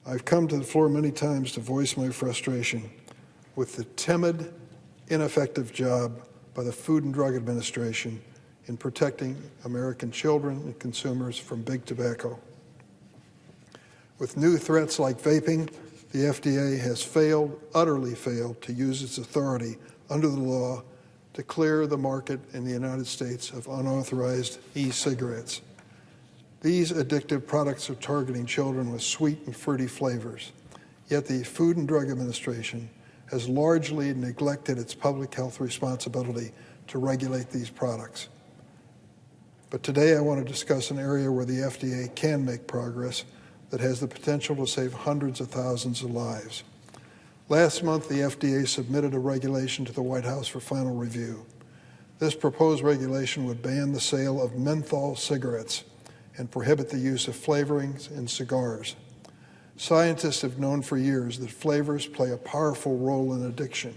I've come to the floor many times to voice my frustration with the timid, ineffective job by the Food and Drug Administration in protecting American children and consumers from big tobacco. With new threats like vaping, the FDA has utterly failed to use its authority under the law to clear the market in the United States of unauthorized e-cigarettes. These addictive products are targeting children with sweet and fruity flavors, yet the Food and Drug Administration has largely neglected its public health responsibility to regulate these products. But today I want to discuss an area where the FDA can make progress that has the potential to save hundreds of thousands of lives. Last month, the FDA submitted a regulation to the White House for final review. This proposed regulation would ban the sale of menthol cigarettes and prohibit the use of flavorings in cigars. Scientists have known for years that flavors play a powerful role in addiction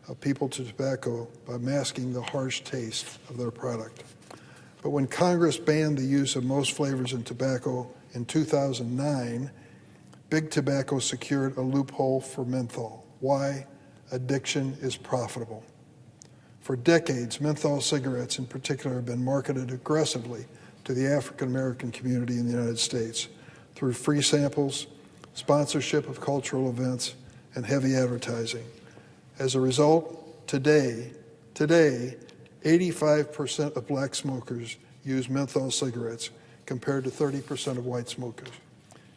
of people to tobacco by masking the harsh taste of their product. But when Congress banned the use of most flavors in tobacco in 2009, Big Tobacco secured a loophole for menthol. Why? Addiction is profitable. For decades, menthol cigarettes in particular have been marketed aggressively to the African American community in the United States through free samples, sponsorship of cultural events, and heavy advertising. As a result, today, 85% of black smokers use menthol cigarettes compared to 30% of white smokers.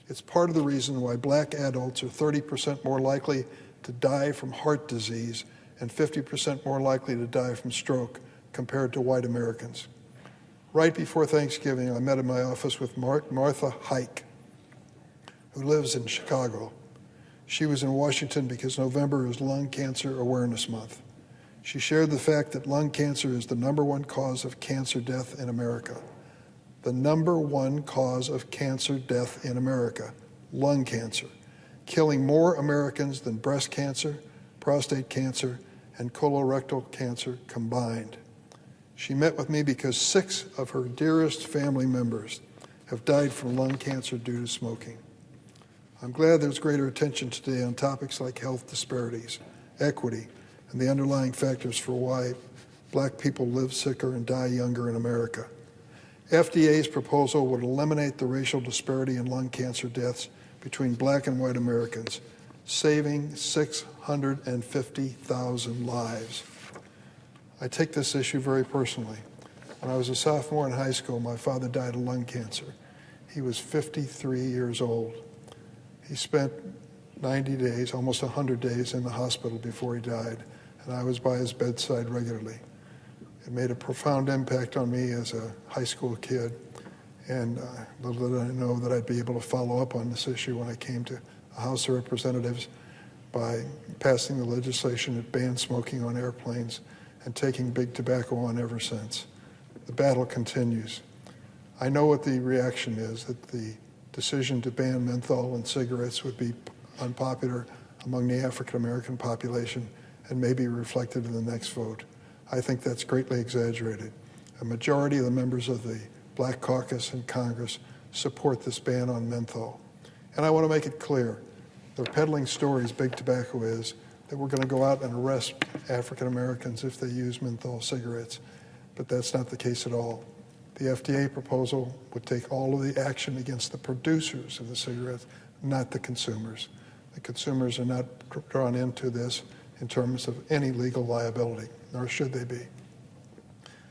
It's part of the reason why black adults are 30% more likely to die from heart disease and 50% more likely to die from stroke compared to white Americans. Right before Thanksgiving, I met in my office with Martha Hike, who lives in Chicago. She was in Washington because November is Lung Cancer Awareness Month. She shared the fact that lung cancer is the #1 cause of cancer death in America. The #1 cause of cancer death in America, lung cancer, killing more Americans than breast cancer, prostate cancer, and colorectal cancer combined. She met with me because 6 of her dearest family members have died from lung cancer due to smoking. I'm glad there's greater attention today on topics like health disparities, equity, and the underlying factors for why black people live sicker and die younger in America. FDA's proposal would eliminate the racial disparity in lung cancer deaths between black and white Americans, saving 650,000 lives. I take this issue very personally. When I was a sophomore in high school, my father died of lung cancer. He was 53 years old. He spent 90 days, almost 100 days in the hospital before he died, and I was by his bedside regularly. It made a profound impact on me as a high school kid, and little did I know that I'd be able to follow up on this issue when I came to the House of Representatives by passing the legislation that banned smoking on airplanes and taking big tobacco on ever since. The battle continues. I know what the reaction is, that the decision to ban menthol in cigarettes would be unpopular among the African American population and may be reflected in the next vote. I think that's greatly exaggerated. A majority of the members of the Black Caucus in Congress support this ban on menthol. And I want to make it clear, they're peddling stories, big tobacco is, that we're going to go out and arrest African Americans if they use menthol cigarettes, but that's not the case at all. The FDA proposal would take all of the action against the producers of the cigarettes, not the consumers. The consumers are not drawn into this in terms of any legal liability, nor should they be.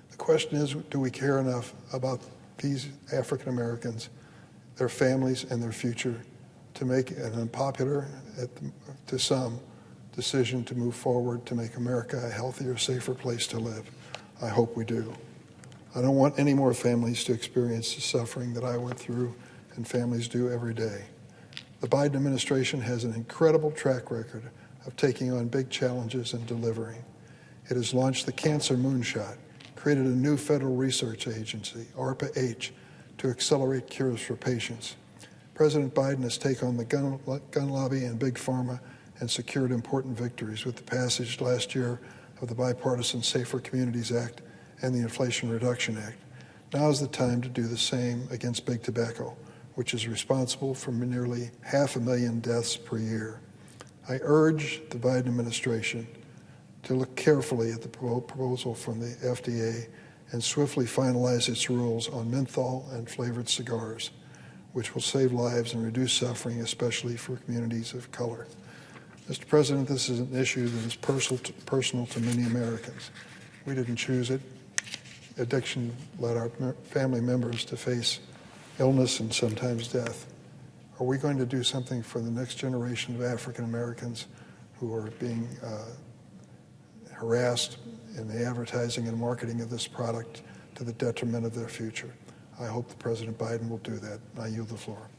The question is, do we care enough about these African Americans, their families, and their future to make an unpopular, to some, decision to move forward to make America a healthier, safer place to live? I hope we do. I don't want any more families to experience the suffering that I went through and families do every day. The Biden administration has an incredible track record of taking on big challenges and delivering. It has launched the Cancer Moonshot, created a new federal research agency, ARPA-H, to accelerate cures for patients. President Biden has taken on the gun lobby and big pharma and secured important victories with the passage last year of the bipartisan Safer Communities Act and the Inflation Reduction Act. Now is the time to do the same against big tobacco. which is responsible for nearly 500,000 deaths per year. I urge the Biden administration to look carefully at the proposal from the FDA and swiftly finalize its rules on menthol and flavored cigars, which will save lives and reduce suffering, especially for communities of color. Mr. President, this is an issue that is personal to many Americans. We didn't choose it. Addiction led our family members to face illness and sometimes death. Are we going to do something for the next generation of African Americans who are being harassed in the advertising and marketing of this product to the detriment of their future? I hope that President Biden will do that. I yield the floor.